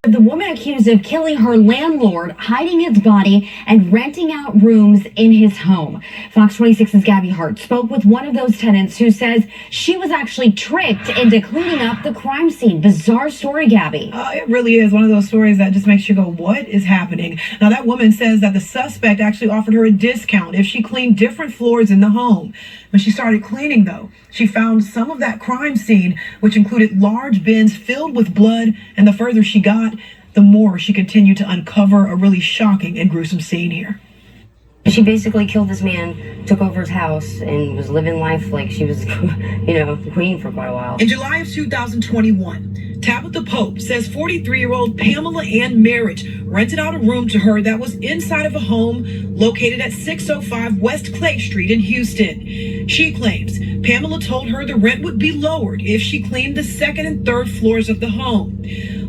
The woman accused of killing her landlord, hiding his body, and renting out rooms in his home. Fox 26's Gabby Hart spoke with one of those tenants who says she was actually tricked into cleaning up the crime scene. Bizarre story, Gabby. It really is one of those stories that just makes you go, what is happening? Now, that woman says that the suspect actually offered her a discount if she cleaned different floors in the home. When she started cleaning, though, she found some of that crime scene, which included large bins filled with blood, and the further she got, the more she continued to uncover a really shocking and gruesome scene here. She basically killed this man, took over his house, and was living life like she was, the queen for quite a while. In July of 2021, Tabitha Pope says 43-year-old Pamela Ann Merritt rented out a room to her that was inside of a home located at 605 West Clay Street in Houston. She claims Pamela told her the rent would be lowered if she cleaned the second and third floors of the home.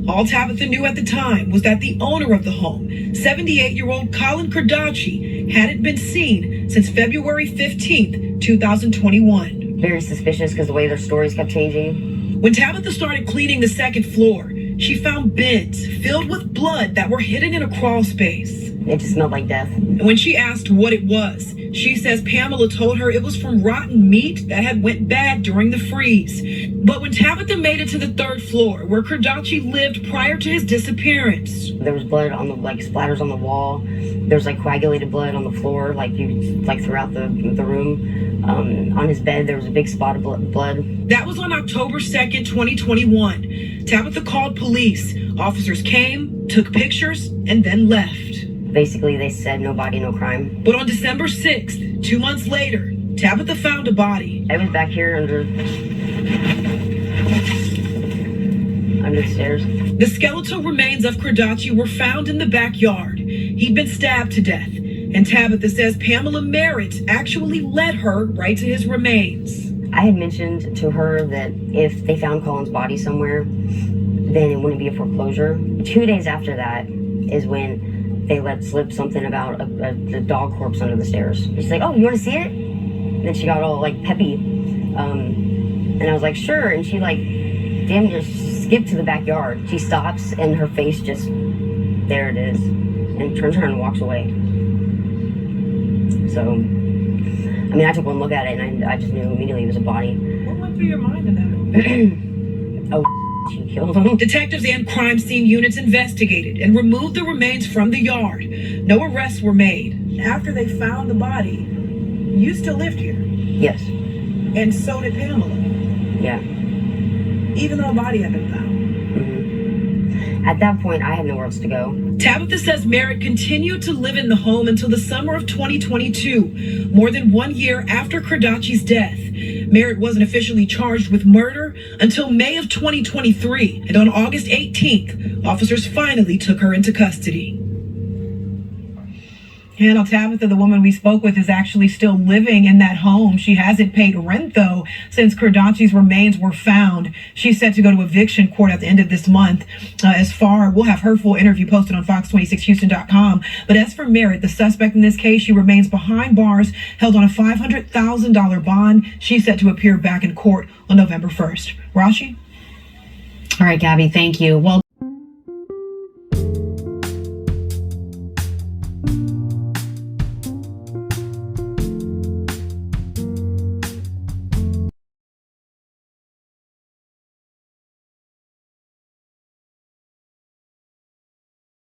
All Tabitha knew at the time was that the owner of the home, 78-year-old Colin Cardaci, hadn't been seen since February 15th, 2021. Very suspicious because the way their stories kept changing. When Tabitha started cleaning the second floor, she found bins filled with blood that were hidden in a crawl space. It just smelled like death. And when she asked what it was, she says Pamela told her it was from rotten meat that had went bad during the freeze. But when Tabitha made it to the third floor, where Cardaci lived prior to his disappearance, there was blood on the splatters on the wall. There's coagulated blood on the floor, throughout the room. On his bed, there was a big spot of blood. That was on October 2nd, 2021. Tabitha called police. Officers came, took pictures, and then left. Basically, they said no body, no crime. But on December 6th, 2 months later, Tabitha found a body. I was back here under the stairs. The skeletal remains of Cardaci were found in the backyard. He'd been stabbed to death. And Tabitha says Pamela Merritt actually led her right to his remains. I had mentioned to her that if they found Colin's body somewhere, then it wouldn't be a foreclosure. 2 days after that is when they let slip something about a dog corpse under the stairs. She's like, "Oh, you want to see it?" And then she got all peppy. And I was like, "Sure." And she damn near skipped to the backyard. She stops and her face just, there it is. And turns around and walks away. So, I took one look at it and I just knew immediately it was a body. What went through your mind in that moment? She killed him. Detectives and crime scene units investigated and removed the remains from the yard. No arrests were made. After they found the body, you still lived here? Yes. And so did Pamela? Yeah. Even though a body had been found? Mm-hmm. At that point, I had nowhere else to go. Tabitha says Merritt continued to live in the home until the summer of 2022, more than 1 year after Cardaci's death. Merritt wasn't officially charged with murder until May of 2023, and on August 18th, officers finally took her into custody. And Tabitha, the woman we spoke with, is actually still living in that home. She hasn't paid rent, though, since Cardaci's remains were found. She's set to go to eviction court at the end of this month. We'll have her full interview posted on fox26houston.com. But as for Merritt, the suspect in this case, she remains behind bars, held on a $500,000 bond. She's set to appear back in court on November 1st. Rashi? All right, Gabby, thank you. Well,